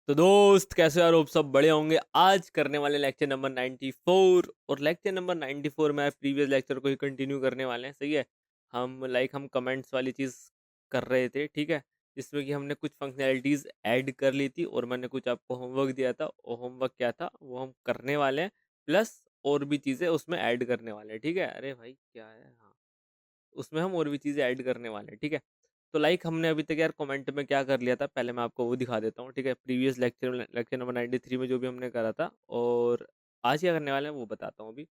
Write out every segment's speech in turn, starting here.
तो दोस्त कैसे यार आप सब बड़े होंगे। आज करने वाले लेक्चर नंबर 94 और लेक्चर नंबर 94 में प्रीवियस लेक्चर को ही कंटिन्यू करने वाले हैं। सही है। हम कमेंट्स वाली चीज़ कर रहे थे, ठीक है, जिसमें कि हमने कुछ फंक्शनैलिटीज़ ऐड कर ली थी और मैंने कुछ आपको होमवर्क दिया था। और होमवर्क क्या था वो हम करने वाले हैं, प्लस और भी चीज़ें उसमें ऐड करने वाले हैं। ठीक है, अरे भाई क्या है, हाँ, उसमें हम और भी चीज़ें ऐड करने वाले हैं। ठीक है, तो हमने अभी तक यार कमेंट में क्या कर लिया था, पहले मैं आपको वो दिखा देता हूँ। ठीक है, प्रीवियस लेक्चर में लेक्चर नंबर 93 में जो भी हमने करा था, और आज क्या करने वाले हैं वो बताता हूँ अभी।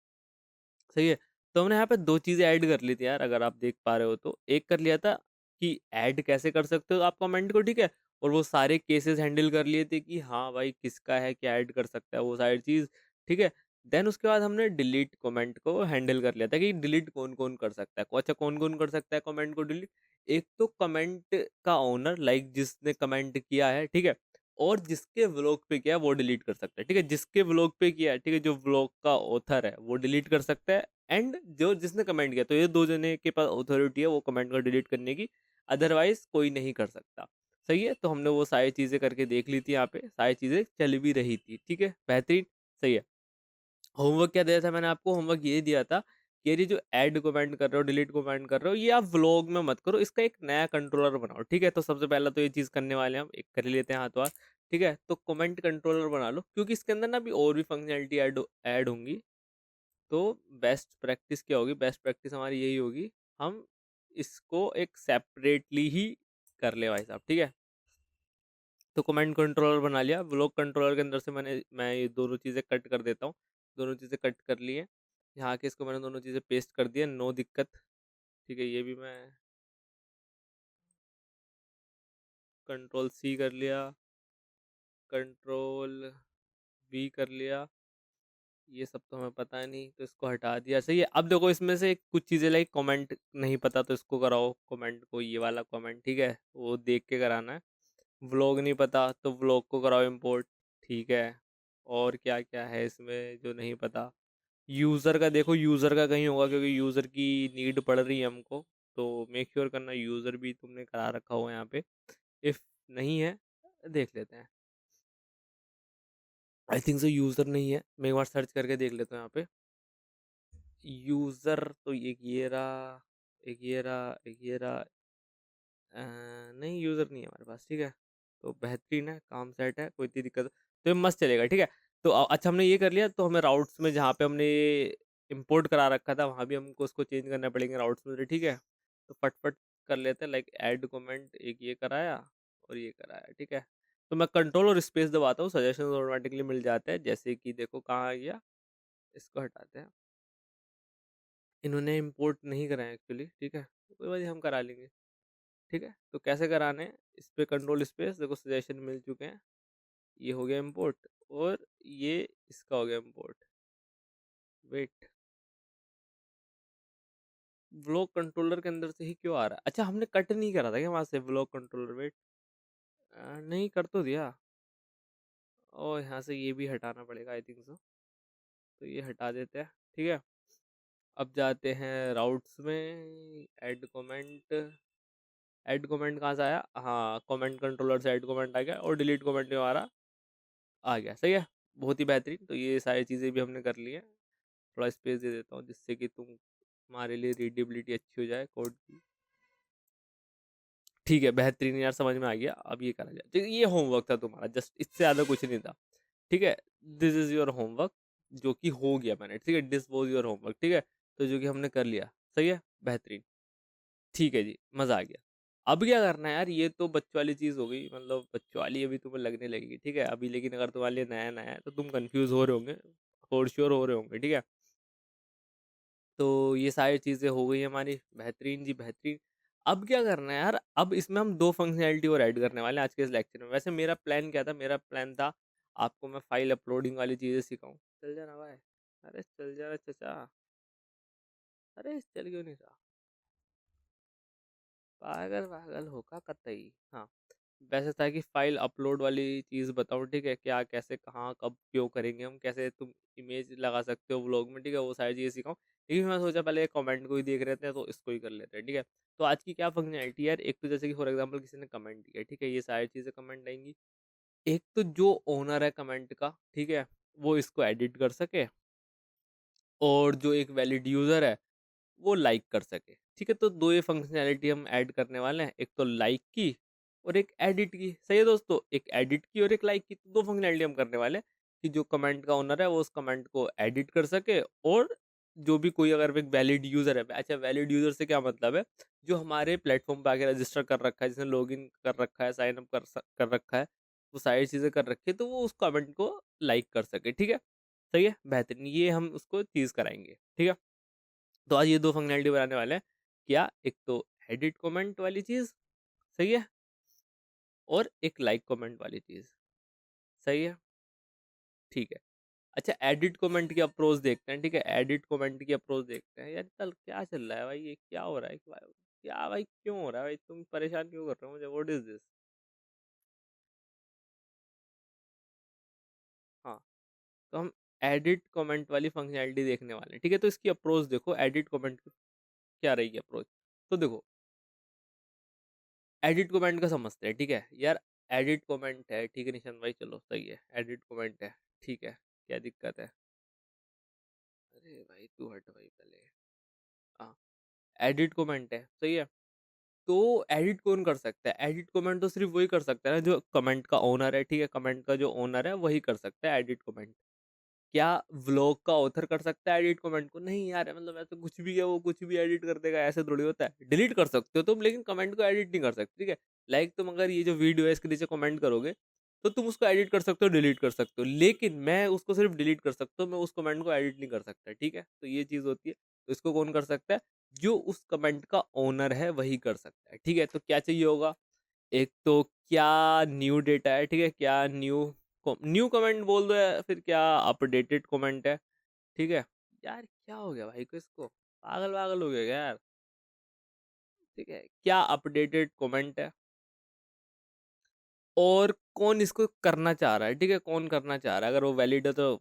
सही है। तो हमने यहाँ पे दो चीज़ें ऐड कर ली थी यार, अगर आप देख पा रहे हो तो। एक कर लिया था कि ऐड कैसे कर सकते हो आप कमेंट को, ठीक है, और वो सारे केसेस हैंडल कर लिए थे कि हाँ भाई किसका है, क्या ऐड कर सकता है, वो सारी चीज़। ठीक है। देन उसके बाद हमने डिलीट कमेंट को हैंडल कर लिया था कि डिलीट कौन कौन कर सकता है। अच्छा, कौन कौन कर सकता है कमेंट को डिलीट? एक तो कमेंट का ओनर, लाइक जिसने कमेंट किया है, ठीक है, और जिसके व्लॉग पे किया है वो डिलीट कर सकता है। ठीक है, जिसके व्लॉग पे किया है, ठीक है, जो व्लॉग का ऑथर है वो डिलीट कर सकता है, एंड जो जिसने कमेंट किया, तो ये दो जने के पास अथॉरिटी है वो कमेंट को डिलीट करने की, अदरवाइज कोई नहीं कर सकता। सही है, तो हमने वो सारी चीज़ें करके देख ली थी, यहाँ पे सारी चीज़ें चल भी रही थी। ठीक है, बेहतरीन। सही है। होमवर्क क्या दिया था मैंने आपको? होमवर्क ये दिया था कि ये जो ऐड कमेंट कर रहे हो, डिलीट कमेंट कर रहे हो, ये आप व्लॉग में मत करो, इसका एक नया कंट्रोलर बनाओ। ठीक है, तो सबसे पहला तो ये चीज़ करने वाले हैं हम, एक कर लेते हैं हाथों हाथ। ठीक है, तो कमेंट कंट्रोलर बना लो, क्योंकि इसके अंदर ना अभी और भी फंक्शनैलिटी ऐड होंगी। तो बेस्ट प्रैक्टिस क्या होगी? बेस्ट प्रैक्टिस हमारी यही होगी, हम इसको एक सेपरेटली ही कर ले भाई साहब। ठीक है, तो कमांड कंट्रोलर बना लिया। ब्लॉक कंट्रोलर के अंदर से मैं ये दोनों चीज़ें कट कर देता हूँ। दोनों चीज़ें कट कर ली हैं। यहाँ के इसको मैंने दोनों चीज़ें पेस्ट कर दिया, नो दिक्कत। ठीक है, ये भी मैं कंट्रोल सी कर लिया, कंट्रोल वी कर लिया। ये सब तो हमें पता नहीं, तो इसको हटा दिया। सही है। अब देखो इसमें से कुछ चीज़ें लाइक कमेंट नहीं पता तो इसको कराओ कमेंट को, ये वाला कमेंट, ठीक है, वो देख के कराना है। व्लॉग नहीं पता तो व्लॉग को कराओ इंपोर्ट। ठीक है, और क्या क्या है इसमें जो नहीं पता? यूज़र का देखो, यूज़र का कहीं होगा, क्योंकि यूज़र की नीड पड़ रही है हमको, तो मेक श्योर करना यूज़र भी तुमने करा रखा हो यहाँ पे। इफ़ नहीं है, देख लेते हैं। आई थिंक सो यूज़र नहीं है, मैं एक बार सर्च करके देख लेता हूँ यहाँ पे। यूज़र तो एक ये रहा, एक ये रहा, एक ये रहा। नहीं, यूज़र नहीं है हमारे पास। ठीक है, तो बेहतरीन है, काम सेट है, कोई इतनी दिक्कत तो ये मस्त चलेगा। ठीक है, तो अच्छा हमने ये कर लिया, तो हमें राउट्स में जहाँ पे हमने इंपोर्ट करा रखा था वहाँ भी हमको उसको चेंज करना पड़ेंगे राउट्स में। ठीक है, तो फटफट कर लेते हैं। लाइक ऐड कमेंट एक ये कराया और ये कराया। ठीक है, तो मैं कंट्रोल और स्पेस दबाता हूँ, सजेशन ऑटोमेटिकली मिल जाता है। जैसे कि देखो कहाँ आ गया, इसको हटाते हैं। इन्होंने इंपोर्ट नहीं कराया एक्चुअली। ठीक है, तो कोई बात नहीं, हम करा लेंगे। ठीक है, तो कैसे कराने हैं? इस पे कंट्रोल स्पेस, देखो सजेशन मिल चुके हैं। ये हो गया इंपोर्ट, और ये इसका हो गया इंपोर्ट। वेट, ब्लॉक कंट्रोलर के अंदर से ही क्यों आ रहा है? अच्छा, हमने कट नहीं करा था क्या वहां से ब्लॉक कंट्रोलर? वेट, नहीं कर तो दिया। और यहाँ से ये भी हटाना पड़ेगा आई थिंक सो, तो ये हटा देते हैं। ठीक है, अब जाते हैं राउट्स में। ऐड कमेंट, ऐड कमेंट कहाँ से आया? हाँ, कमेंट कंट्रोलर से ऐड कमेंट आ गया, और डिलीट कमेंट में हमारा आ गया। सही है, बहुत ही बेहतरीन। तो ये सारी चीज़ें भी हमने कर ली हैं। थोड़ा स्पेस दे देता हूँ जिससे कि तुम्हारे लिए रीडेबिलिटी अच्छी हो जाए कोड की। ठीक है, बेहतरीन यार, समझ में आ गया। अब ये करा जाए, तो ये होमवर्क था तुम्हारा, जस्ट इससे ज़्यादा कुछ नहीं था। ठीक है, दिस इज़ योर होमवर्क, जो कि हो गया मैंने। ठीक है, दिस वॉज योर होमवर्क। ठीक है, तो जो कि हमने कर लिया। सही है, बेहतरीन। ठीक है जी, मज़ा आ गया। अब क्या करना है यार, ये तो बच्चों वाली चीज़ हो गई, मतलब बच्चों वाली अभी तुम्हें लगने लगेगी। ठीक है, अभी लेकिन अगर तुम्हारे लिए नया नया है तो तुम कंफ्यूज हो रहे होंगे, फॉर श्योर हो रहे होंगे। ठीक है, तो ये सारी चीज़ें हो गई हमारी, बेहतरीन जी बेहतरीन। अब क्या करना है यार, अब इसमें हम दो फंक्शनैलिटी और ऐड करने वाले हैं आज के इस लेक्चर में। वैसे मेरा प्लान क्या था? मेरा प्लान था आपको मैं फाइल अपलोडिंग वाली चीज़ें सिखाऊं। चल जा ना भाई, अरे चल जा रहा चचा, अरे चल क्यों नहीं रहा? पागल पागल होगा कतई। हाँ, वैसे था कि फाइल अपलोड वाली चीज़ बताऊँ। ठीक है, क्या कैसे कहाँ कब क्यों करेंगे हम, कैसे तुम इमेज लगा सकते हो व्लॉग में। ठीक है, वो सारी चीज़ें सिखाऊँ। लेकिन मैं सोचा पहले कमेंट को ही देख रहे थे, तो इसको ही कर लेते हैं। ठीक है, तो आज की क्या फंक्शनैलिटी है यार, एक तो जैसे कि फॉर एग्जांपल किसी ने कमेंट किया, ठीक है, ये सारी चीज़ें कमेंट आएंगी। एक तो जो ओनर है कमेंट का, ठीक है, वो इसको एडिट कर सके, और जो एक वैलिड यूज़र है वो लाइक कर सके। ठीक है, तो दो ये फंक्शनैलिटी हम ऐड करने वाले हैं, एक तो लाइक की और एक एडिट की। सही है दोस्तों, एक एडिट की और एक लाइक की, तो दो फंक्शनैलिटी हम करने वाले हैं कि जो कमेंट का ओनर है वो उस कमेंट को एडिट कर सके, और जो भी कोई अगर एक वैलिड यूज़र है, अच्छा वैलिड यूज़र से क्या मतलब है, जो हमारे प्लेटफॉर्म पे आके रजिस्टर कर रखा है, जिसने लॉगिन कर रखा है, साइन अप कर रखा है, वो सारी चीज़ें कर रखी है, तो वो उस कमेंट को लाइक कर सके। ठीक है, सही है, बेहतरीन, ये हम उसको चीज़ कराएंगे। ठीक है, तो आज ये दो फंक्शनैलिटी बनाने वाले हैं। क्या, एक तो एडिट कमेंट वाली चीज़, सही है, और एक लाइक कमेंट वाली चीज़, सही है, ठीक है। अच्छा, एडिट कमेंट की अप्रोच देखते हैं। ठीक है, एडिट कमेंट की अप्रोच देखते हैं। यार कल क्या चल रहा है भाई, ये क्या हो रहा है, क्या भाई, क्यों हो रहा है भाई, तुम परेशान क्यों कर रहे हो मुझे, व्हाट इज दिस। हाँ, तो हम एडिट कमेंट वाली फंक्शनैलिटी देखने वाले हैं। ठीक है, तो इसकी अप्रोच देखो, एडिट कमेंट की क्या रहेगी अप्रोच। तो देखो, एडिट कमेंट का समझते हैं। ठीक है यार, एडिट कमेंट है, ठीक है निशान भाई, चलो सही है, एडिट कमेंट है, ठीक है, क्या दिक्कत है। अरे भाई तू हट भाई पहले। हाँ, एडिट कमेंट है, सही है। तो एडिट कौन कर सकता है, एडिट कमेंट तो सिर्फ वही कर सकता है ना जो कमेंट का ओनर है। ठीक है, कमेंट का जो ओनर है वही कर सकता है एडिट कमेंट। क्या व्लॉग का ऑथर कर सकता है एडिट कमेंट को? नहीं यार, मतलब ऐसा कुछ भी है, वो कुछ भी एडिट कर देगा, ऐसे थोड़ी होता है। डिलीट कर सकते हो तुम, लेकिन कमेंट को एडिट नहीं कर सकते। ठीक है, लाइक तुम अगर ये जो वीडियो है इसके नीचे कमेंट करोगे, तो तुम उसको एडिट कर सकते हो, डिलीट कर सकते हो, लेकिन मैं उसको सिर्फ डिलीट कर सकता हूँ, मैं उस कमेंट को एडिट नहीं कर सकता। ठीक है, तो ये चीज़ होती है। तो इसको कौन कर सकता है? जो उस कमेंट का ओनर है वही कर सकता है। ठीक है, तो क्या चाहिए होगा? एक तो क्या न्यू डेटा है, ठीक है, क्या न्यू न्यू कमेंट बोल दो, या फिर क्या अपडेटेड कमेंट है। ठीक है, यार क्या हो गया भाई को, इसको पागल पागल हो गया क्या यार। ठीक है, क्या अपडेटेड कमेंट है, और कौन इसको करना चाह रहा है। ठीक है, कौन करना चाह रहा है, अगर वो वैलिड है तो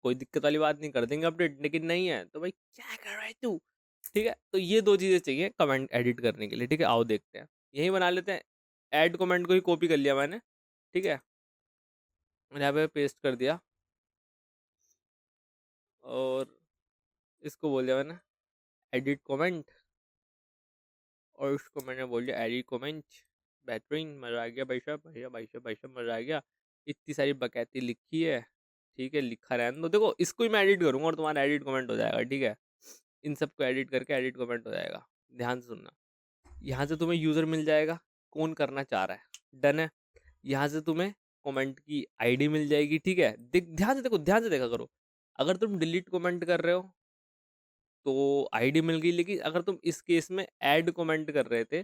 कोई दिक्कत वाली बात नहीं, कर देंगे अपडेट, लेकिन नहीं है तो भाई क्या कर रहा है तू। ठीक है, तो ये दो चीज़ें चाहिए कमेंट एडिट करने के लिए। ठीक है, आओ देखते हैं, यही बना लेते हैं। ऐड कमेंट को ही कॉपी कर लिया मैंने। ठीक है, मैंने यहाँ पे पेस्ट कर दिया, और इसको बोल दिया मैंने एडिट कमेंट, और उसको मैंने बोल दिया एडिट कमेंट। बेहतरीन, मज़ा आ गया भाई साहब, भैया भाई साहब, भाई साहब मज़ा आ गया। इतनी सारी बकैती लिखी है। ठीक है, लिखा रहने दो, देखो इसको ही मैं एडिट करूँगा और तुम्हारा एडिट कमेंट हो जाएगा। ठीक है, इन सबको एडिट करके एडिट कमेंट हो जाएगा। ध्यान से सुनना, यहाँ से तुम्हें यूज़र मिल जाएगा, कौन करना चाह रहा है, डन है। यहाँ से तुम्हें कमेंट की आईडी मिल जाएगी। ठीक है, ध्यान से देखो, ध्यान से देखा करो। अगर तुम डिलीट कमेंट कर रहे हो तो आईडी मिल गई, लेकिन अगर तुम इस केस में ऐड कमेंट कर रहे थे,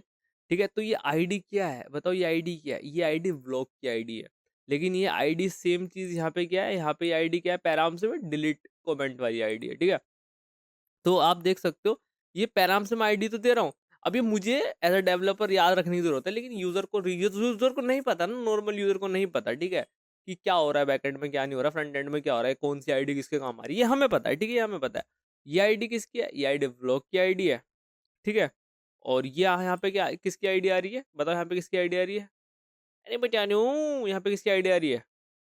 ठीक है, तो ये आईडी क्या है बताओ, ये आईडी क्या है? ये आईडी व्लॉग की आईडी है। लेकिन ये आईडी सेम चीज यहाँ पे क्या है, यहाँ पे आईडी क्या है, पैराम से में डिलीट कमेंट वाली आईडी है। ठीक है, तो आप देख सकते हो, ये पैराम से मैं आईडी तो दे रहा हूँ। अब ये मुझे एज अ डेवलपर याद रखने की जरूरत है, लेकिन यूजर को नहीं पता ना, नॉर्मल यूजर को नहीं पता। ठीक है, कि क्या हो रहा है बैकएंड में, क्या नहीं हो रहा, फ्रंट एंड में क्या हो रहा है, कौन सी आईडी किसके काम आ रही है, ये हमें पता है। ठीक है, ये हमें पता है। ये आईडी किसकी है, ये आईडी ब्लॉक की आईडी है। ठीक है, और ये यहाँ पे क्या किसकी आईडी आ रही है, बताओ यहाँ पे किसकी आईडी आ रही है? अरे बता हूँ, यहाँ पे किसकी आईडी आ रही है?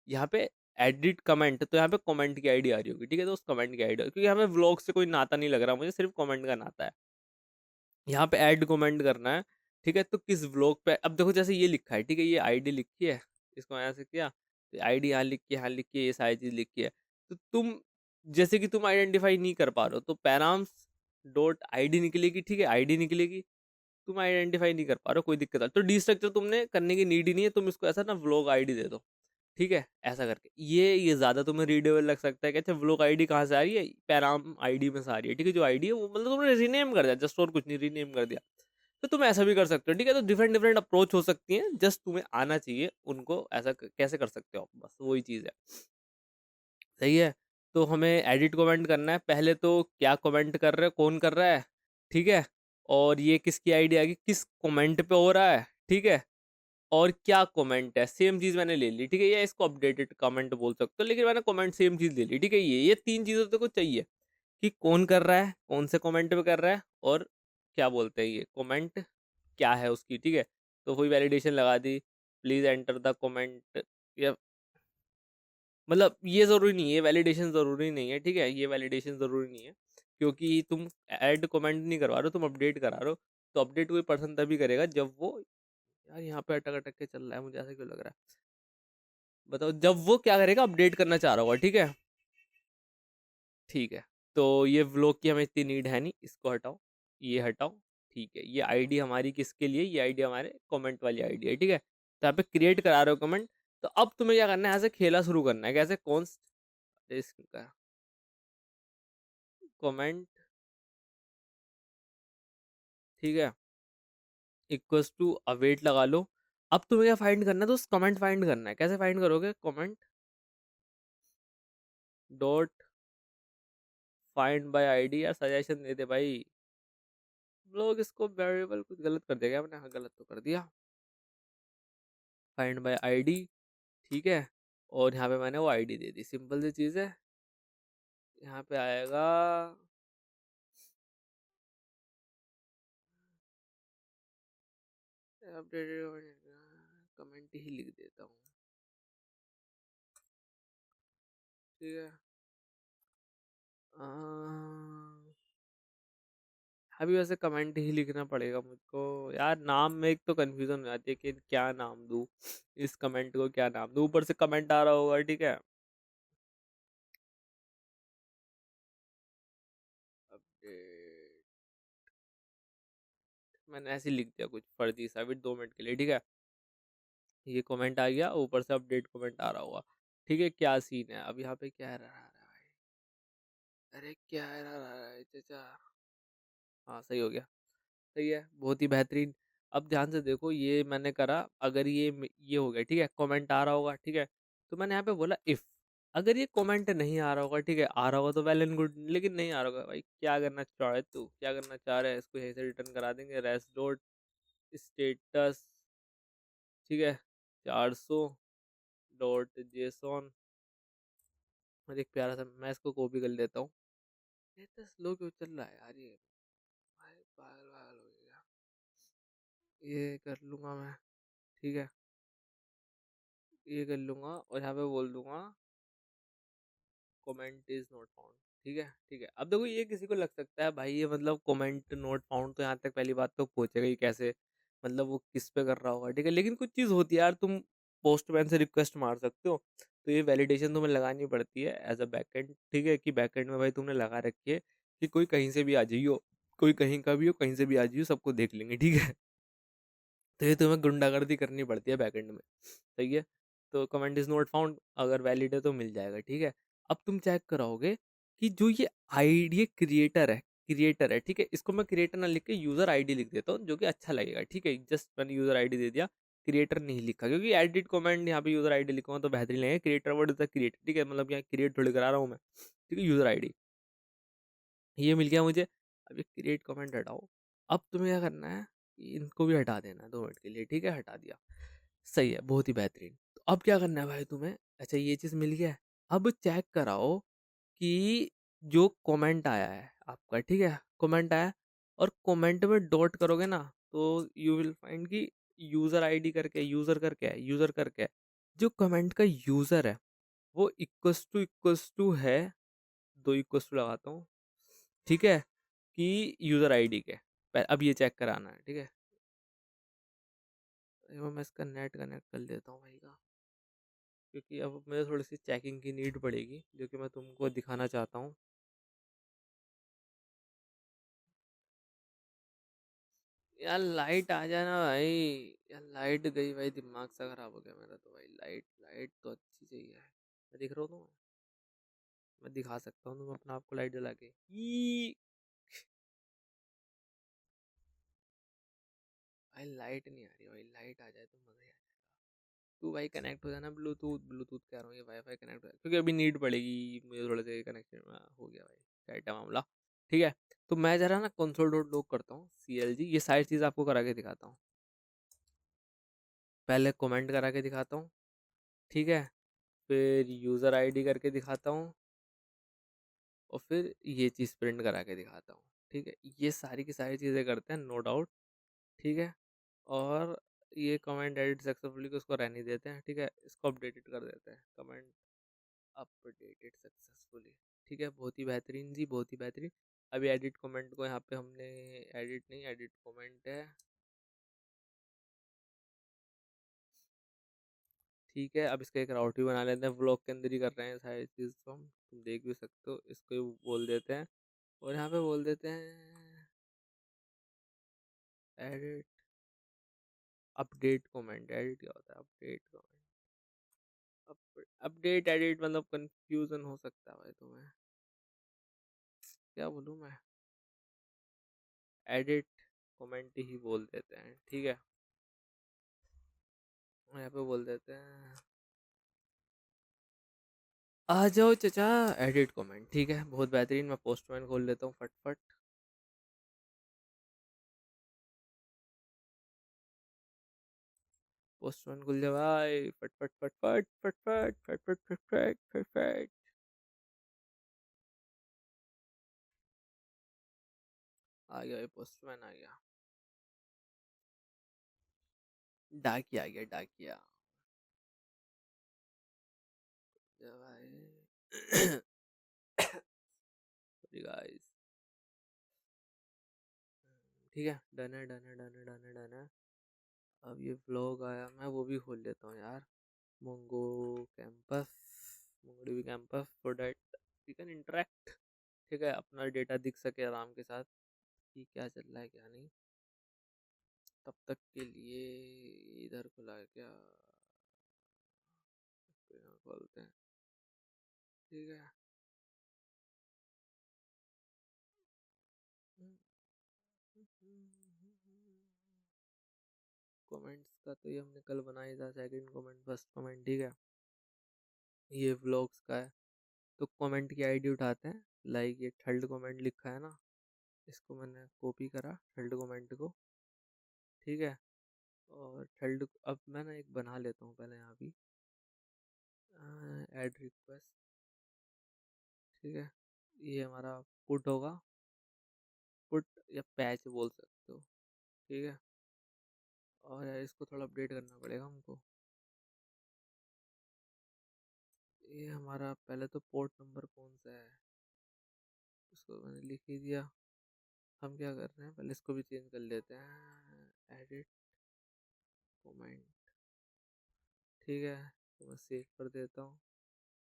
यहाँ पे एडिट कमेंट, तो यहाँ पे कमेंट की आईडी आ रही होगी। ठीक है, तो उस कमेंट की आईडी, क्योंकि हमें व्लॉग से कोई नाता नहीं लग रहा, मुझे सिर्फ कमेंट का नाता है। यहाँ पे ऐड कमेंट करना है। ठीक है, तो किस व्लॉग पे, अब देखो जैसे ये लिखा है, ठीक है, ये आईडी लिखी है, इसको यहाँ से किया, तो आईडी यहाँ लिख के, यहाँ लिख के, ये सारी चीज लिखी है। तो तुम, जैसे कि तुम आइडेंटिफाई नहीं कर पा रहे हो, तो पैराम्स डॉट आईडी निकलेगी। ठीक है, आईडी निकलेगी, तुम आइडेंटिफाई नहीं कर पा रहे हो, कोई दिक्कत है तो डी स्ट्रक्चर तुमने करने की नीड ही नहीं है, तुम इसको ऐसा ना व्लॉग आईडी दे दो। ठीक है, ऐसा करके ये ज्यादा तुम्हें रीडेबल लग सकता है कि अच्छा व्लॉग आईडी कहाँ से आ रही है, पैराम आईडी में से आ रही है। ठीक है, जो आईडी है वो मतलब तुमने रीनेम कर दिया जस्ट, और कुछ नहीं, रीनेम कर दिया। तो तुम ऐसा भी कर सकते हो। ठीक है, तो डिफरेंट डिफरेंट अप्रोच हो सकती है, जस्ट तुम्हें आना चाहिए उनको ऐसा कैसे कर सकते हो आप, बस वही चीज़ है। सही है, तो हमें एडिट कमेंट करना है। पहले तो क्या कमेंट कर रहे हो, कौन कर रहा है, ठीक है, और ये किसकी आईडी आ गई, किस कमेंट पे हो रहा है। ठीक है, और क्या कमेंट है, सेम चीज मैंने ले ली। ठीक है, या इसको अपडेटेड कमेंट बोल सकते हो, लेकिन मैंने कमेंट सेम चीज ले ली। ठीक है, ये तीन चीज़ें तो को चाहिए, कि कौन कर रहा है, कौन से कमेंट पे कर रहा है, और क्या बोलते हैं ये कमेंट क्या है उसकी। ठीक है, तो वही वैलिडेशन लगा दी, प्लीज एंटर द कमेंट या मतलब ये ज़रूरी नहीं है, वैलिडेशन ज़रूरी नहीं है, ठीक है? ये वैलिडेशन ज़रूरी नहीं है, क्योंकि तुम ऐड कमेंट नहीं करवा रहे हो, तुम अपडेट करा रहे हो। तो अपडेट कोई पर्सन तभी करेगा जब वो, यार यहाँ पे अटक-अटक के चल रहा है, मुझे ऐसा क्यों लग रहा है? बताओ, जब वो क्या करेगा, अपडेट करना चाह रहा होगा, ठीक है? ठीक है। तो ये व्लॉग की हमें इतनी नीड है नहीं, इसको हटाओ, ये हटाओ, ठीक है। ये आईडी हमारी किसके लिए? ये आईडी हमारे कमेंट वाली आईडी है, ठीक है? तो यहाँ पे क्रिएट करा रहे हो कमेंट, तो अब तुम्हें क्या करना है, ऐसे खेला शुरू करना है। कैसे? इसका कमेंट, ठीक है, इक्वल्स टू अवेट लगा लो। अब तुम्हें क्या फाइंड करना है? तो उस कमेंट फाइंड करना है। कैसे फाइंड करोगे? Comment dot find by ID, या सजेशन दे दे भाई। लोग इसको वेरिएबल कुछ गलत कर देगा, मैंने हाँ गलत तो कर दिया। फाइंड बाय आईडी, ठीक है, और यहाँ पे मैंने वो आईडी दे दी। सिंपल सी चीज़ है। यहाँ पे आएगा अपडेटेड, कमेंट ही लिख देता हूँ, ठीक है। अभी वैसे कमेंट ही लिखना पड़ेगा मुझको यार। नाम में एक तो कंफ्यूजन हो जाती है कि क्या नाम दूँ, इस कमेंट को क्या नाम दूँ। ऊपर से कमेंट आ रहा होगा, ठीक है। अपडेट, मैंने ऐसे ही लिख दिया कुछ फर्जी सा, अभी 2 मिनट के लिए, ठीक है। ये कमेंट आ गया, ऊपर से अपडेट कमेंट आ रहा होगा, ठीक है। क्या सीन है अब यहाँ पे? क्या एरर आ रहा है भाई? अरे क्या एरर आ रहा है चाचा? हाँ, सही हो गया, सही है, बहुत ही बेहतरीन। अब ध्यान से देखो, ये मैंने करा, अगर ये हो गया, ठीक है, कमेंट आ रहा होगा, ठीक है। तो मैंने यहाँ पे बोला इफ, अगर ये कमेंट नहीं आ रहा होगा, ठीक है, आ रहा होगा तो वेल एंड गुड, लेकिन नहीं आ रहा होगा, भाई क्या करना चाह रहे तू, क्या करना चाह रहे हैं? इसको यहीं से रिटर्न करा देंगे, रेस्ट डॉट स्टेटस, ठीक है, 400 डॉट जेसॉन। और एक प्यारा सा मैं इसको कॉपी कर लेता हूँ। ये तो स्लो क्यों चल रहा है यार ये? भाई पागल पागल हो गया। ये कर लूँगा मैं, ठीक है, ये कर लूँगा और यहाँ पे बोल दूंगा कमेंट इज नॉट फाउंड, ठीक है, ठीक है। अब देखो, ये किसी को लग सकता है भाई ये मतलब कमेंट नॉट फाउंड, तो यहाँ तक पहली बात तो पहुंचेगा ही कैसे? मतलब वो किस पे कर रहा होगा, ठीक है। लेकिन कुछ चीज़ होती है यार, तुम पोस्टमैन से रिक्वेस्ट मार सकते हो, तो ये वैलिडेशन तुम्हें लगानी पड़ती है एज अ बैकएंड, ठीक है, कि बैकएंड में भाई तुमने लगा रखी है कि कोई कहीं से भी आ जाइयो, कोई कहीं का भी हो, कहीं से भी आ जाइयो, सबको देख लेंगे, ठीक है। तो ये तुम्हें गुंडागर्दी करनी पड़ती है बैकएंड में, सही है। तो कमेंट इज नॉट फाउंड अगर वैलिड है तो मिल जाएगा, ठीक है। अब तुम चेक कराओगे कि जो ये आईडी क्रिएटर है, ठीक है, इसको मैं क्रिएटर ना लिख के यूजर आईडी लिख देता हूँ, जो कि अच्छा लगेगा, ठीक है। जस्ट मैंने यूजर आईडी दे दिया, क्रिएटर नहीं लिखा, क्योंकि एडिट कमेंट यहाँ पे यूजर आईडी लिखूंगा तो बेहतरीन लगेगा। Creator word is the creator, ठीक है, मतलब यहाँ क्रिएट थोड़ी करा रहा हूँ मैं, ठीक है। यूजर आईडी ये मिल गया मुझे। अब ये क्रिएट कमेंट हटाओ। अब तुम्हें क्या करना है, इनको भी हटा देना है 2 मिनट के लिए, ठीक है, हटा दिया, सही है, बहुत ही बेहतरीन। तो अब क्या करना है भाई तुम्हें? अच्छा, ये चीज़ मिल गया है। अब चेक कराओ कि जो कमेंट आया है आपका, ठीक है, कमेंट आया, और कमेंट में डॉट करोगे ना, तो यू विल फाइंड कि यूज़र करके है। जो कमेंट का यूज़र है वो इक्वस टू है, 2 इक्वस टू लगाता हूँ, ठीक है, कि यूज़र आईडी के। अब ये चेक कराना है, ठीक है। मैं इसका नेट कनेक्ट कर लेता हूँ भाई का, क्योंकि अब मुझे थोड़ी सी चेकिंग की नीड पड़ेगी, जो कि मैं तुमको दिखाना चाहता हूँ। यार लाइट आ जाना भाई, यार लाइट गई भाई, दिमाग सा खराब हो गया मेरा तो भाई। लाइट लाइट तो अच्छी चाहिए। मैं दिख रहा हूँ तुम्हें? मैं दिखा सकता हूँ तुम्हें अपना आपको लाइट जला के। भाई लाइट नहीं आ रही भाई, लाइट आ जाए तो मजा ही आ जाए। तू भाई कनेक्ट हो जाना, ब्लूटूथ ब्लूटूथ कह रहा हूँ, ये वाईफाई कनेक्ट हो जाए, क्योंकि अभी नीड पड़ेगी मुझे थोड़े से कनेक्शन हो गया भाई, टाइट है मामला, ठीक है। तो मैं जरा ना कंसोल डॉट लॉग करता हूँ, CLG, ये सारी चीज़ आपको करा के दिखाता हूँ। पहले कमेंट करा के दिखाता हूँ, ठीक है, फिर यूज़र आईडी करके दिखाता हूँ, और फिर ये चीज़ प्रिंट करा के दिखाता हूँ, ठीक है। ये सारी की सारी चीज़ें करते हैं, नो डाउट, ठीक है। और ये कमेंट एडिट सक्सेसफुली को उसको रहने देते हैं, ठीक है, इसको अपडेटेड कर देते हैं, कमेंट अपडेटेड सक्सेसफुली। ठीक है, बहुत ही बेहतरीन जी, बहुत ही बेहतरीन। अभी एडिट कमेंट को यहाँ पे हमने, एडिट नहीं, एडिट कमेंट है, ठीक है। अब इसका एक राउट भी बना लेते हैं, व्लॉग के अंदर ही कर रहे हैं सारी चीज़, तो हम तुम देख भी सकते हो, इसको ही बोल देते हैं और यहाँ पे बोल देते हैं एडिट अपडेट कमेंट। एडिट क्या होता है? अपडेट कमेंट, अपडेट एडिट मतलब कंफ्यूजन हो सकता है भाई तुम्हें, क्या बोलूँ मैं, एडिट कमेंट ही बोल देते हैं, ठीक है। यहाँ पे बोल देते हैं आ जाओ चचा, एडिट कमेंट, ठीक है, बहुत बेहतरीन। मैं पोस्टमैन खोल लेता हूँ फटफट, पोस्टमैन खुल जा भाई, फट फट फट फट फट फट फट फट फट फट फट फट। आ गया भाई, पोस्टमैन आ गया, डाकिया आ गया, डाकिया जा भाई। सॉरी गाइस, ठीक है, डन है डन है डन है डन है डन है। अब ये व्लॉग आया, मैं वो भी खोल लेता हूँ यार, Mongo Compass, MongoDB Compass, for that we can interact, ठीक है, अपना डेटा दिख सके आराम के साथ कि क्या चल रहा है क्या नहीं। तब तक के लिए इधर खुला है क्या, इसको यहाँ खोलते हैं, ठीक है। कमेंट्स का तो ये हमने कल बनाया था, सेकंड कमेंट, फर्स्ट कमेंट, ठीक है। ये व्लॉग्स का है, तो कमेंट की आईडी उठाते हैं, लाइक ये थर्ड कमेंट लिखा है ना, इसको मैंने कॉपी करा थर्ड कमेंट को, ठीक है। और थर्ड, अब मैं ना एक बना लेता हूँ पहले यहाँ भी, ऐड रिक्वेस्ट, ठीक है। ये हमारा पुट होगा, पुट या पैच बोल सकते हो, ठीक है। और यार इसको थोड़ा अपडेट करना पड़ेगा हमको, ये हमारा पहले तो पोर्ट नंबर कौन सा है, उसको मैंने लिख ही दिया। हम क्या कर रहे हैं, पहले इसको भी चेंज कर लेते हैं, एडिट कमेंट, ठीक है, तो मैं सेव कर देता हूँ।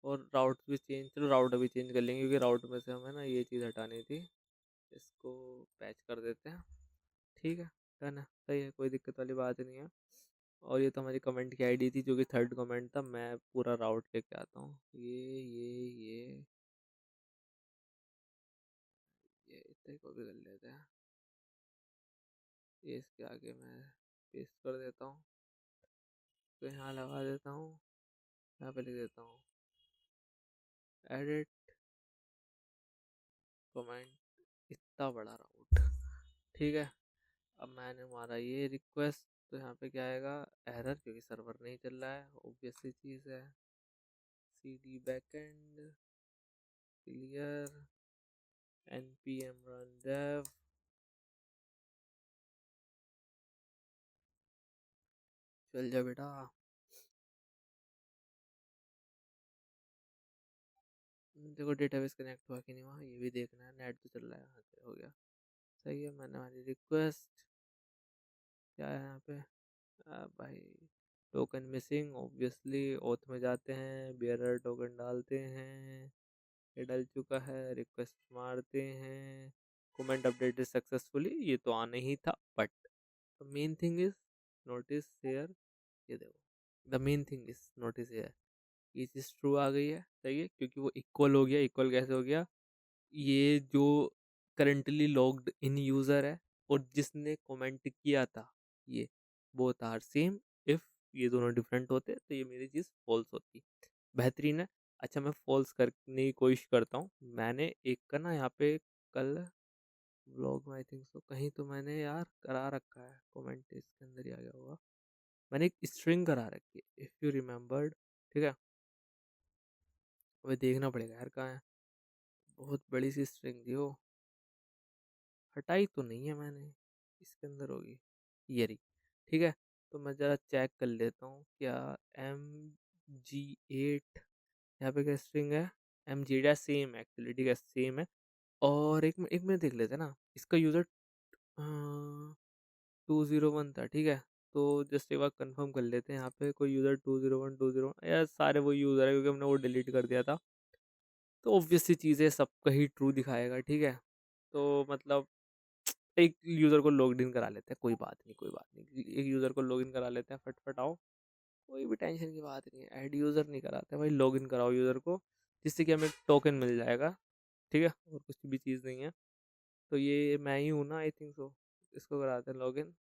और राउट भी चेंज, चलो राउट अभी चेंज कर लेंगे, क्योंकि राउट में से हमें ना ये चीज़ हटानी थी, इसको पैच कर देते हैं, ठीक है। डन है, सही है, कोई दिक्कत वाली बात नहीं है। और ये तो हमारी कमेंट की आईडी थी, जो कि थर्ड कमेंट था। मैं पूरा राउट लेके आता हूँ, ये इतना ही कॉपी कर लेते हैं, ये इसके आगे मैं पेस्ट कर देता हूँ, तो यहाँ लगा देता हूँ, यहाँ पे लिख देता हूँ एडिट कमेंट, इतना बड़ा राउट, ठीक है। अब मैंने मारा ये रिक्वेस्ट, तो यहाँ पे क्या आएगा, एरर, क्योंकि सर्वर नहीं चल रहा है, ऑब्वियस सी चीज़ है। cd backend clear npm run dev, चल जा बेटा। देखो डेटाबेस कनेक्ट हुआ कि नहीं हुआ, ये भी देखना है, नेट तो चल रहा है, हाँ हो गया, सही है। मैंने हमारी रिक्वेस्ट, क्या है यहाँ पे, भाई टोकन मिसिंग, ऑब्वियसली ओथ में जाते हैं, बियरर टोकन डालते हैं, ये डल चुका है, रिक्वेस्ट मारते हैं, कमेंट अपडेटेड सक्सेसफुली, ये तो आना ही था, but the main thing is notice here, ये देखो, the main thing is notice here, ये चीज़ ट्रू आ गई है, सही है, क्योंकि वो इक्वल हो गया। इक्वल कैसे हो गया, ये जो करंटली लॉग्ड इन यूज़र है और जिसने कमेंट किया था, ये बोथ आर सेम, इफ़ ये दोनों डिफरेंट होते तो ये मेरी चीज़ फॉल्स होती। बेहतरीन है। अच्छा, मैं फॉल्स करने की कोशिश करता हूँ। मैंने एक का ना यहाँ पे कल व्लॉग में आई थिंक सो कहीं तो मैंने यार करा रखा है, कमेंट इसके अंदर ही आ गया होगा, मैंने एक स्ट्रिंग करा रखी है, इफ़ यू रिमेम्बर्ड, ठीक है। अभी देखना पड़ेगा यार कहाँ है, बहुत बड़ी सी स्ट्रिंग थी वो, हटाई तो नहीं है मैंने, इसके अंदर होगी, ये रही, ठीक है। तो मैं ज़रा चेक कर लेता हूँ क्या MG8 यहाँ पे क्या स्ट्रिंग है। MG8 सेम है एक्चुअली, ठीक है सेम है। और एक मिनट देख लेते हैं ना, इसका यूज़र 201 था, ठीक है। तो जस्ट एक बार कंफर्म कर लेते हैं, यहाँ पे कोई यूज़र 201 यार सारे वो यूज़र है क्योंकि हमने वो डिलीट कर दिया था। तो ऑब्वियस सी चीज़ है, सबका ही ट्रू दिखाएगा, ठीक है। तो मतलब एक यूज़र को लॉग इन करा लेते हैं, कोई बात नहीं कोई बात नहीं, एक यूज़र को लॉग इन करा लेते हैं फटफट आओ। कोई भी टेंशन की बात नहीं है, ऐड यूज़र नहीं कराते भाई, लॉग इन कराओ यूज़र को, जिससे कि हमें टोकन मिल जाएगा, ठीक है। और कुछ भी चीज़ नहीं है। तो ये मैं ही हूँ ना, आई थिंक सो। इसको कराते हैं लॉग इन।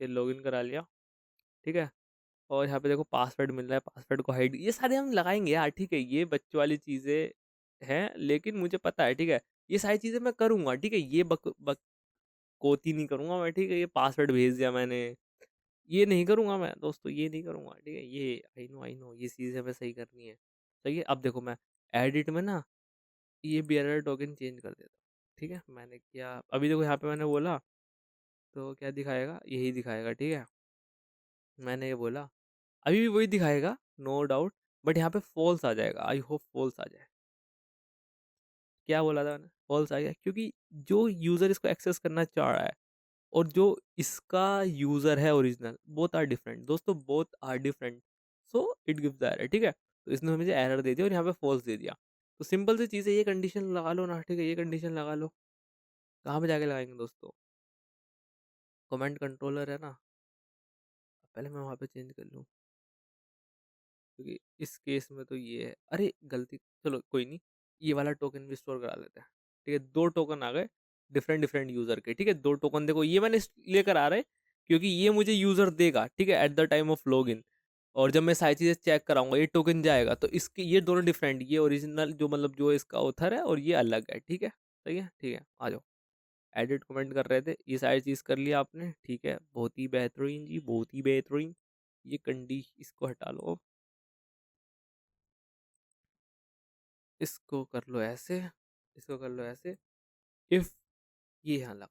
ये लॉग इन करा लिया, ठीक है। और यहाँ पे देखो पासवर्ड मिल रहा है, पासवर्ड को हाइड, ये सारे हम लगाएंगे यार, ठीक है। ये बच्चों वाली चीज़ें हैं, लेकिन मुझे पता है, ठीक है। ये सारी चीज़ें मैं करूँगा, ठीक है। ये बकौती नहीं करूँगा मैं, ठीक है। ये पासवर्ड भेज दिया मैंने, ये नहीं करूँगा मैं दोस्तों, ये नहीं करूँगा, ठीक है। ये आई नो ये चीज़ हमें सही करनी है। सही है। अब देखो मैं एडिट में ना ये बियरर टोकन चेंज कर देता हूँ, ठीक है। मैंने किया, अभी देखो यहाँ पे मैंने बोला तो क्या दिखाएगा, यही दिखाएगा, ठीक है। मैंने ये बोला, अभी भी वही दिखाएगा, नो डाउट। बट यहाँ पे फॉल्स आ जाएगा, आई होप फॉल्स आ जाए। क्या बोला था मैंने, फॉल्स आ गया, क्योंकि जो यूज़र इसको एक्सेस करना चाह रहा है और जो इसका यूज़र है ओरिजिनल, बोथ आर डिफरेंट दोस्तों, both are different. So it gives the error, ठीक है। तो इसने मुझे एरर दे दिया और यहाँ पे फॉल्स दे दिया। तो सिंपल सी चीज़ है, ये कंडीशन लगा लो ना, ठीक है। ये कंडीशन लगा लो। कहाँ पे जाके लगाएंगे दोस्तों, कमांड कंट्रोलर है ना, पहले मैं वहाँ पे चेंज कर लूँ, क्योंकि इस केस में तो ये है, अरे गलती, चलो कोई नहीं। ये वाला टोकन भी स्टोर करा लेते हैं, ठीक है। दो टोकन आ गए डिफरेंट डिफरेंट यूज़र के, ठीक है। दो टोकन देखो, ये मैंने लेकर आ रहे क्योंकि ये मुझे यूज़र देगा, ठीक है, at the time of log in. और जब मैं सारी चीज़ें चेक कराऊंगा, ये टोकन जाएगा, तो इसके ये दोनों डिफरेंट, ये ओरिजिनल जो मतलब जो इसका ऑथर है और ये अलग है, ठीक है। सही है, ठीक है। आ जाओ, एडिट कमेंट कर रहे थे, ये सारी चीज़ कर लिया आपने, ठीक है। बहुत ही बेहतरीन जी, बहुत ही बेहतरीन। ये कंडी इसको हटा लो, इसको कर लो ऐसे, इसको कर लो ऐसे। इफ ये यहाँ लगा,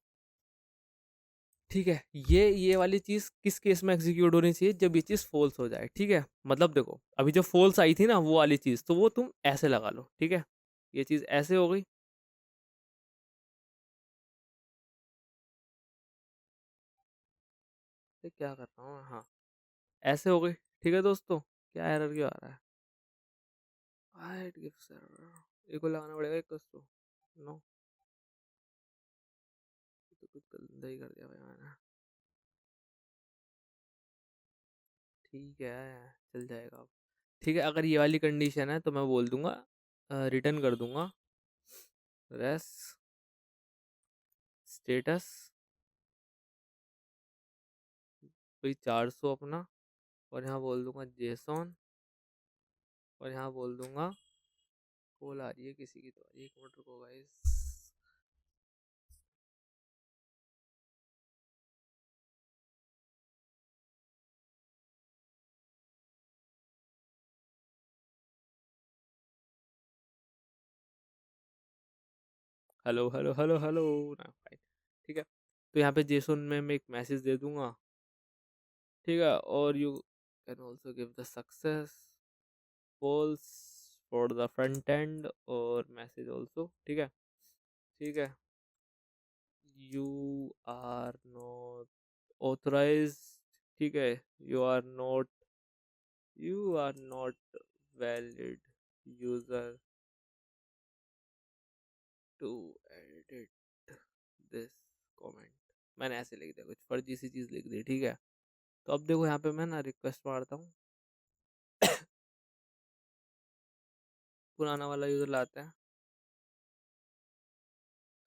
ठीक है। ये वाली चीज़ किस केस में एग्जीक्यूट होनी चाहिए, जब ये चीज़ फॉल्स हो जाए, ठीक है। मतलब देखो अभी जो फॉल्स आई थी ना वो वाली चीज़, तो वो तुम ऐसे लगा लो, ठीक है। ये चीज़ ऐसे हो गई, ये क्या कर रहा हूँ, हाँ ऐसे हो गई, ठीक है दोस्तों। क्या एरर क्यों आ रहा है, इट गिव्स एरर, एक को लगाना पड़ेगा एक को। नो, तो कुछ गंदा ही कर दिया भाई मैंने, ठीक है चल जाएगा अब। ठीक है, अगर ये वाली कंडीशन है तो मैं बोल दूंगा, रिटर्न कर दूंगा रेस स्टेटस कोई 400 अपना, और यहाँ बोल दूंगा जेसॉन, और यहाँ बोल दूंगा, कॉल आ रही है किसी की, तो एक मिनट रुको guys. Hello hello hello hello ना, फाइन, ठीक है। तो यहाँ पे जेसॉन में मैं एक मैसेज दे दूंगा, ठीक है। और you can also give the success calls for the front end और मैसेज ऑल्सो, ठीक है। ठीक है, यू आर नॉट ऑथराइज, ठीक है। You are not, you are not valid user to edit this comment. मैंने ऐसे लिख दिया, कुछ फर्जी सी चीज़ लिख दी, ठीक है। तो अब देखो यहाँ पे मैं ना रिक्वेस्ट मारता हूँ, पुराना वाला यूज़र लाते हैं।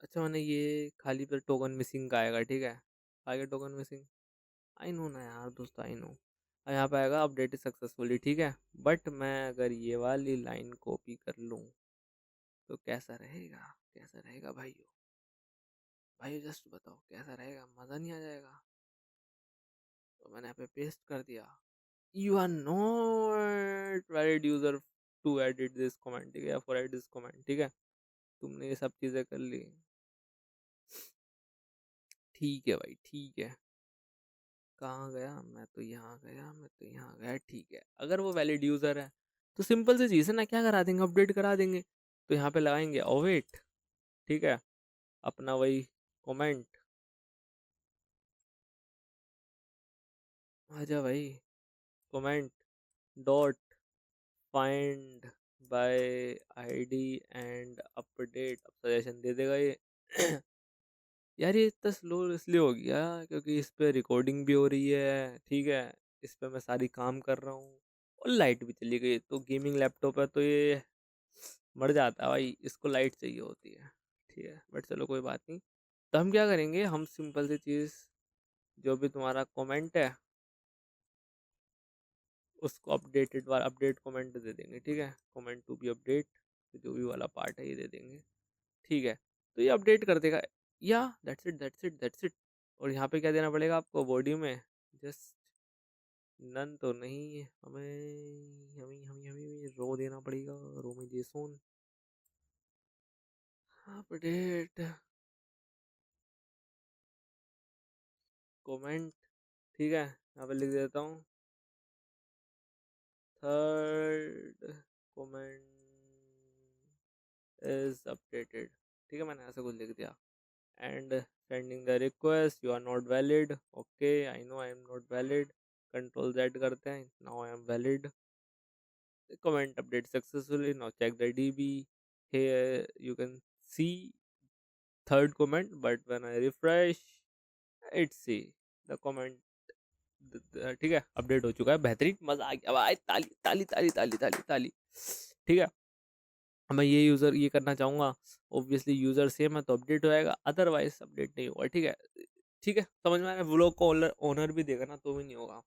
अच्छा मैंने ये खाली पर टोकन मिसिंग का आएगा, ठीक है। आएगा टोकन मिसिंग, आई नो ना यार दोस्त, आई नो। यहाँ पे आएगा अपडेट सक्सेसफुली, ठीक है। बट मैं अगर ये वाली लाइन कॉपी कर लूँ तो कैसा रहेगा, कैसा रहेगा भाइयों, भाइयों जस्ट बताओ कैसा रहेगा, मज़ा नहीं आ जाएगा। तो मैंने यहाँ पे पेस्ट कर दिया, you are not valid user to edit this comment, ठीक है, या फॉर एडिट दिस कमेंट, ठीक है। तुमने ये सब चीज़ें कर ली, ठीक है भाई ठीक है। कहाँ गया, मैं तो यहाँ गया, मैं तो यहाँ गया, ठीक है। अगर वो वैलिड यूज़र है तो सिंपल सी चीज़ है ना, क्या करा देंगे, अपडेट करा देंगे। तो यहाँ पे लगाएंगे अवेट, ठीक है, अपना वही कमेंट, आजा भाई, comment dot find by ID and update. अब सजेशन दे देगा ये। यार ये इतना स्लो इसलिए हो गया क्योंकि इस पे रिकॉर्डिंग भी हो रही है, ठीक है, इस पे मैं सारी काम कर रहा हूँ और लाइट भी चली गई। तो गेमिंग लैपटॉप है तो ये मर जाता है भाई, इसको लाइट चाहिए होती है, ठीक है, बट चलो कोई बात नहीं। तो हम क्या करेंगे, हम सिंपल सी चीज़, जो भी तुम्हारा कमेंट है उसको अपडेटेड वाला अपडेट कमेंट दे देंगे, ठीक है, कमेंट टू बी अपडेट, तो जो भी वाला पार्ट है ये दे देंगे, ठीक है। तो ये अपडेट कर देगा, या that's it that's it that's it. और यहाँ पे क्या देना पड़ेगा आपको बॉडी में, जस्ट नन तो नहीं, हमें हमें हमें हमें रो देना पड़ेगा, रो में जेसोन अपडेट कमेंट, ठीक है, यहाँ पे लिख देता हूँ थर्ड कमेंट इज अपडेटेड, ठीक है, मैंने ऐसा कुछ लिख दिया। And sending the request, you are not valid, okay I know I am not valid, control Z करते हैं, now I am valid, comment update successfully, now check the db, here you can see third comment, but when I refresh it see the comment, ठीक है, update हो चुका है, बेहतरीन, मजा आ गया भाई, ताली ताली ताली ताली ताली ताली, ठीक है। मैं ये यूज़र ये करना चाहूँगा, ऑब्वियसली यूज़र सेम है तो अपडेट हो जाएगा, अदरवाइज अपडेट नहीं होगा, ठीक है, ठीक है, समझ में आया। व्लॉग को ओनर भी देगा ना तो भी नहीं होगा।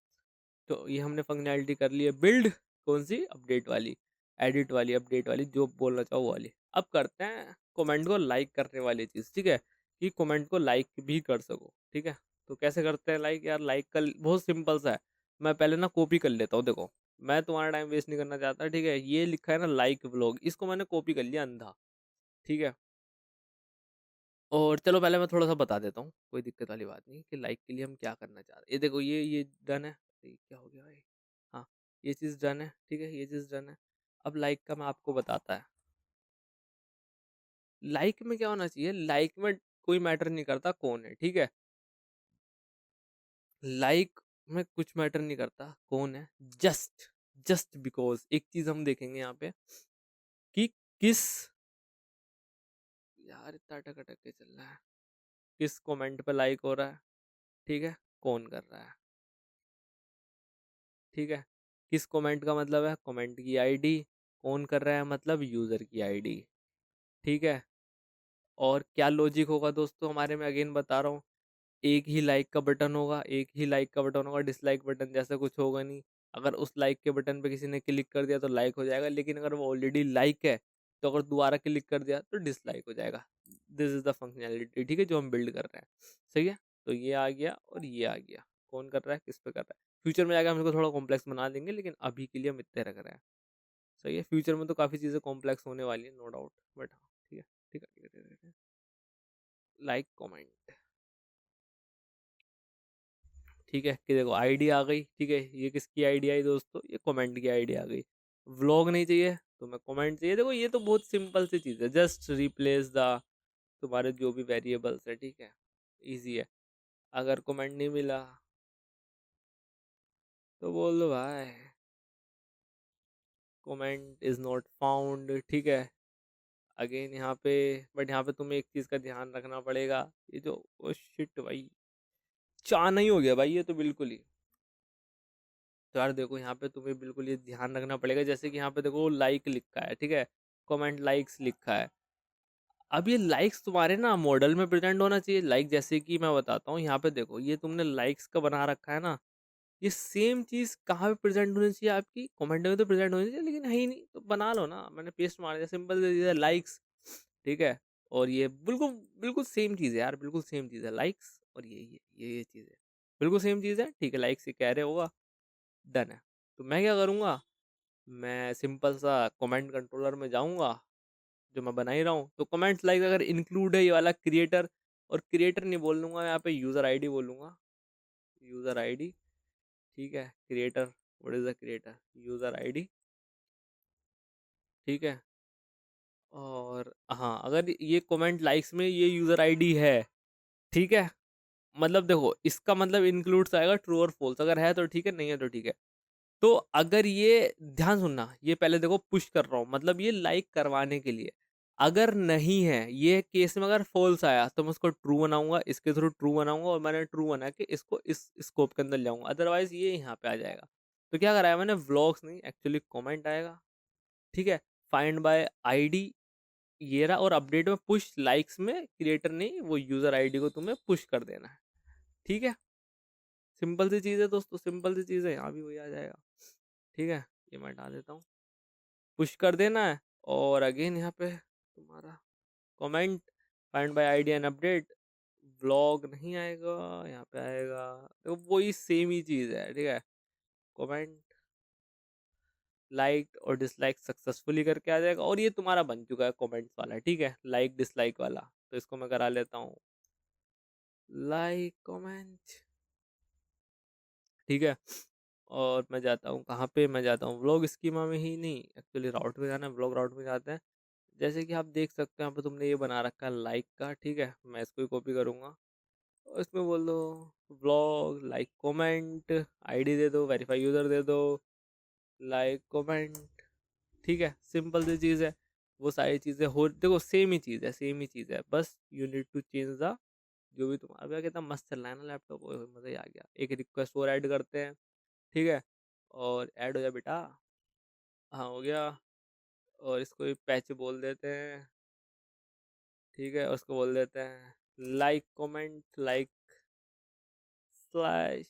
तो ये हमने फंक्शनैलिटी कर ली है बिल्ड, कौन सी, अपडेट वाली, एडिट वाली, अपडेट वाली, जो बोलना चाहो वो वाली। अब करते हैं कमेंट को लाइक करने वाली चीज़, ठीक है, कि कमेंट को लाइक भी कर सको, ठीक है। तो कैसे करते हैं लाइक, यार लाइक का बहुत सिंपल सा है। मैं पहले ना कॉपी कर लेता हूँ, देखो मैं तुम्हारा टाइम वेस्ट नहीं करना चाहता, ठीक है। ये लिखा है ना लाइक व्लॉग, इसको मैंने कॉपी कर लिया अंधा, ठीक है। और चलो पहले मैं थोड़ा सा बता देता हूँ, कोई दिक्कत वाली बात नहीं, कि लाइक के लिए हम क्या करना चाह रहे हैं। ये देखो ये डन है, ये क्या हो गया भाई, हाँ ये चीज़ डन है, ठीक है, ये चीज़ डन है। अब लाइक का मैं आपको बताता है, लाइक में क्या होना चाहिए, लाइक में कोई मैटर नहीं करता कौन है, ठीक है, लाइक में कुछ मैटर नहीं करता कौन है, जस्ट जस्ट बिकॉज एक चीज़ हम देखेंगे यहाँ पे कि किस, यार इतना अटक अटक के चल रहा है, किस कमेंट पे लाइक हो रहा है, ठीक है, कौन कर रहा है, ठीक है। किस कमेंट का मतलब है कमेंट की आईडी, कौन कर रहा है मतलब यूज़र की आईडी, ठीक है। और क्या लॉजिक होगा दोस्तों हमारे में, अगेन बता रहा हूँ, एक ही लाइक का बटन होगा, एक ही लाइक का बटन होगा, डिसलाइक बटन जैसा कुछ होगा नहीं। अगर उस लाइक के बटन पे किसी ने क्लिक कर दिया तो लाइक हो जाएगा, लेकिन अगर वो ऑलरेडी लाइक है तो अगर दोबारा क्लिक कर दिया तो डिसलाइक हो जाएगा। दिस इज़ द फंक्शनैलिटी, ठीक है, जो हम बिल्ड कर रहे हैं, सही है। तो ये आ गया और ये आ गया, कौन कर रहा है किस पे कर रहा है। फ्यूचर में जाकर हम इसको थोड़ा कॉम्प्लेक्स बना देंगे, लेकिन अभी के लिए हम इतने रख रहे हैं, सही है। फ्यूचर में तो काफ़ी चीज़ें कॉम्प्लेक्स होने वाली है, नो डाउट, बट हाँ ठीक है ठीक है ठीक है ठीक है ठीक है। लाइक कमेंट, ठीक है, कि देखो आईडी आ गई, ठीक है, ये किसकी आईडी आई दोस्तों, ये कमेंट की आईडी आ गई। व्लॉग नहीं चाहिए तो मैं कमेंट चाहिए, देखो ये तो बहुत सिंपल सी चीज़ है, जस्ट रिप्लेस द तुम्हारे जो भी वेरिएबल्स है, ठीक है, इजी है। अगर कमेंट नहीं मिला तो बोल दो भाई कमेंट इज नॉट फाउंड, ठीक है। अगेन यहाँ पे, बट यहाँ पे तुम्हें एक चीज़ का ध्यान रखना पड़ेगा, ये जो ओ शिट भाई, चाह नहीं हो गया भाई ये तो बिल्कुल ही। तो यार देखो यहाँ पे तुम्हें बिल्कुल ये ध्यान रखना पड़ेगा, जैसे कि यहाँ पे देखो लाइक लिखा है, ठीक है, कमेंट लाइक्स लिखा है। अब ये लाइक्स तुम्हारे ना मॉडल में प्रेजेंट होना चाहिए, लाइक जैसे कि मैं बताता हूँ, यहाँ पे देखो ये तुमने लाइक्स का बना रखा है ना, ये सेम चीज़ कहाँ पे प्रेजेंट होनी चाहिए आपकी, कमेंट में तो प्रेजेंट होनी चाहिए, लेकिन है ही नहीं, तो बना लो ना, मैंने पेस्ट मार दिया, सिंपल से चीज़ है लाइक्स, ठीक है। और ये बिल्कुल बिल्कुल सेम चीज़ है यार, बिल्कुल सेम चीज़ है लाइक्स, और ये चीज़ है, बिल्कुल सेम चीज़ है, ठीक है, लाइक्स ये कह रहे होगा, डन है। तो मैं क्या करूँगा, मैं सिंपल सा कमेंट कंट्रोलर में जाऊँगा, जो मैं बना ही रहा हूँ, तो कमेंट्स लाइक अगर इंक्लूड है ये वाला क्रिएटर, और क्रिएटर नहीं बोल लूँगा यहाँ पे यूज़र आईडी बोलूँगा, यूज़र आईडी, ठीक है। Creator, what is the creator, user ID, ठीक है। और हाँ, अगर ये कमेंट लाइक्स में ये यूज़र आईडी है, ठीक है, मतलब देखो इसका मतलब इंक्लूड्स आएगा ट्रू और फॉल्स, अगर है तो ठीक है, नहीं है तो ठीक है। तो अगर ये, ध्यान सुनना, ये पहले देखो पुश कर रहा हूँ, मतलब ये लाइक करवाने के लिए। अगर नहीं है ये केस में, अगर फॉल्स आया तो मैं उसको ट्रू बनाऊंगा, इसके थ्रू ट्रू बनाऊंगा, और मैंने ट्रू बना के इसको इस स्कोप के अंदर ले आऊंगा, अदरवाइज ये यहाँ पे आ जाएगा। तो क्या कराया मैंने, व्लॉग्स नहीं, एक्चुअली कमेंट आएगा, ठीक है। फाइंड बाय आईडी ये रहा, और अपडेट में पुश लाइक्स में क्रिएटर ने वो यूजर आईडी को तुम्हें पुश कर देना है, ठीक है। सिंपल सी चीज़ है दोस्तों, सिंपल सी चीज़ है, यहाँ भी वही आ जाएगा, ठीक है। ये मैं हटा देता हूँ, पुश कर देना है। और अगेन यहाँ पे तुम्हारा comment, find by ID and update, vlog नहीं आएगा, यहाँ पे आएगा, तो वही सेम ही चीज़ है, ठीक है। कमेंट, लाइक और डिसलाइक सक्सेसफुली करके आ जाएगा, और ये तुम्हारा बन चुका है कमेंट्स वाला, ठीक है, लाइक डिसलाइक वाला। तो इसको मैं करा लेता हूँ, लाइक कमेंट, ठीक है। और मैं जाता हूँ कहाँ पे, मैं जाता हूँ व्लॉग स्कीमा में ही, नहीं एक्चुअली राउट में जाना है, व्लॉग राउट में जाते हैं। जैसे कि आप देख सकते हो यहाँ पे तुमने ये बना रखा है लाइक का, ठीक है। मैं इसको ही कॉपी करूँगा और इसमें बोल दो व्लॉग लाइक कमेंट, आईडी दे दो, वेरीफाई यूज़र दे दो, लाइक कमेंट, ठीक है। सिंपल सी चीज़ है, वो सारी चीज़ें हो, देखो सेम ही चीज़ है, सेम ही चीज़ है, बस you need to change the, जो भी तुम्हारा भैया कितना मस्त चल रहा है ना लैपटॉप, ओए होए, मज़ा ही आ गया। एक रिक्वेस्ट और ऐड करते हैं, ठीक है। और ऐड हो जा बेटा, हाँ हो गया। और इसको भी पैच बोल देते हैं, ठीक है। उसको बोल देते हैं like comment, like slash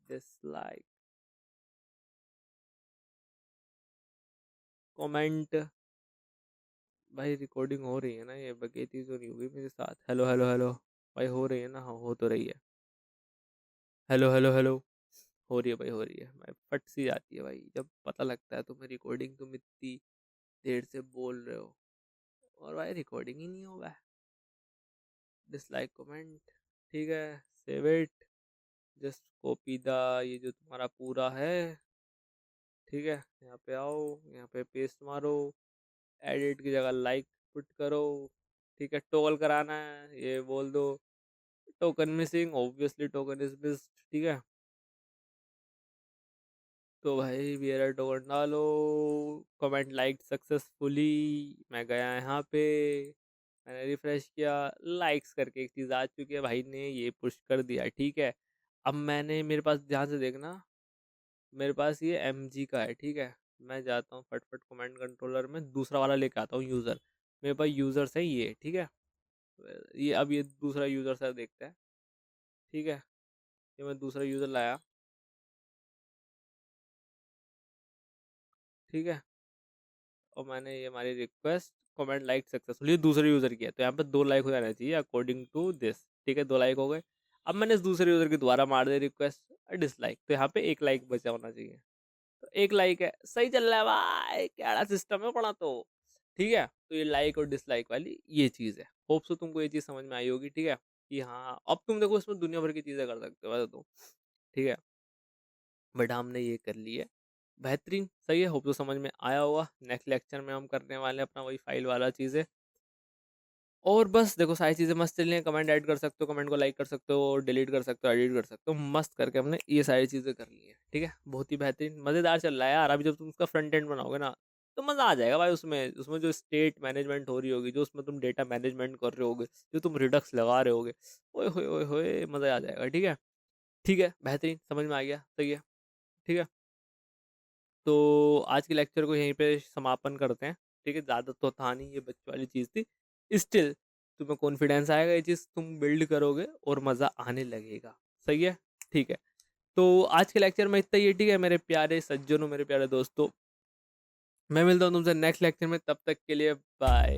dislike comment. भाई रिकॉर्डिंग हो रही है ना, ये बकेती तो नहीं होगी मेरे साथ। हेलो हेलो हेलो, भाई हो रही है ना, हाँ हो तो रही है। हेलो हेलो हेलो, हो रही है भाई, हो रही है भाई, फट सी जाती है भाई जब पता लगता है तुम्हें रिकॉर्डिंग तुम इतनी देर से बोल रहे हो और भाई रिकॉर्डिंग ही नहीं होगा। डिसलाइक कमेंट, ठीक है, save it, just copy the, ये जो तुम्हारा पूरा है, ठीक है। यहाँ पे आओ, यहाँ पे पेस्ट मारो, एडिट की जगह लाइक पुट करो, ठीक है। टॉगल कराना है, ये बोल दो token missing, obviously token is missed, ठीक है। तो भाई वेयर टोकन डालो, कमेंट लाइक सक्सेसफुली, मैं गया यहाँ पे, मैंने रिफ्रेश किया, लाइक्स करके एक चीज़ आ चुकी है, भाई ने ये पुश कर दिया, ठीक है। अब मैंने, मेरे पास ध्यान से देखना, मेरे पास ये MG का है, ठीक है। मैं जाता हूँ फटफट कमांड कंट्रोलर में, दूसरा वाला लेके आता हूँ यूज़र, मेरे पास यूज़र्स है ये, ठीक है। ये अब ये दूसरा यूज़र से देखते हैं, ठीक है। ये मैं दूसरा यूज़र लाया, ठीक है। और मैंने ये हमारी रिक्वेस्ट कमेंट लाइक सक्सेसफुल, ये दूसरे यूज़र की है, तो यहाँ पे 2 लाइक हो जाना चाहिए अकॉर्डिंग टू दिस, ठीक है। 2 लाइक हो गए। अब मैंने इस दूसरे यूज़र की दोबारा मार दी रिक्वेस्ट डिसलाइक, तो यहाँ पे 1 लाइक बचा होना चाहिए, तो 1 लाइक है, सही चल रहा है भाई, क्या सिस्टम है पड़ा तो, ठीक है। तो ये लाइक और डिसलाइक वाली ये चीज़ है, होप सो तुमको ये चीज़ समझ में आई होगी, ठीक है। कि हाँ अब तुम देखो इसमें दुनिया भर की चीज़ें कर सकते हो वैसे तो, ठीक है। बट हमने ये कर ली है, बेहतरीन, सही है। होप तो समझ में आया होगा। नेक्स्ट लेक्चर में हम करने वाले हैं अपना वही फाइल वाला चीज़ है। और बस देखो सारी चीज़ें मस्त चल रही हैं, कमेंट ऐड कर सकते हो, कमेंट को लाइक कर सकते हो, डिलीट कर सकते हो, एडिट कर सकते हो, मस्त करके हमने ये सारी चीज़ें कर ली हैं, ठीक है। बहुत ही बेहतरीन मज़ेदार चल रहा है यार। अभी जब तुम उसका फ्रंट एंड बनाओगे ना, तो मज़ा आ जाएगा भाई उसमें, उसमें जो स्टेट मैनेजमेंट हो रही होगी, जो उसमें तुम डेटा मैनेजमेंट कर रहे होगे, जो तुम रिडक्स लगा रहे होगे, ओए होए ओए होए, मज़ा आ जाएगा, ठीक है। ठीक है, बेहतरीन, समझ में आ गया, सही है, ठीक है। तो आज के लेक्चर को यहीं पे समापन करते हैं, ठीक है। ज़्यादा तो था नहीं, ये बच्चों वाली चीज़ थी, स्टिल तुम्हें कॉन्फिडेंस आएगा, ये चीज़ तुम बिल्ड करोगे और मज़ा आने लगेगा, सही है, ठीक है। तो आज के लेक्चर में इतना ही है, ठीक है मेरे प्यारे सज्जनों, मेरे प्यारे दोस्तों। मैं मिलता हूँ तुमसे नेक्स्ट लेक्चर में, तब तक के लिए बाय।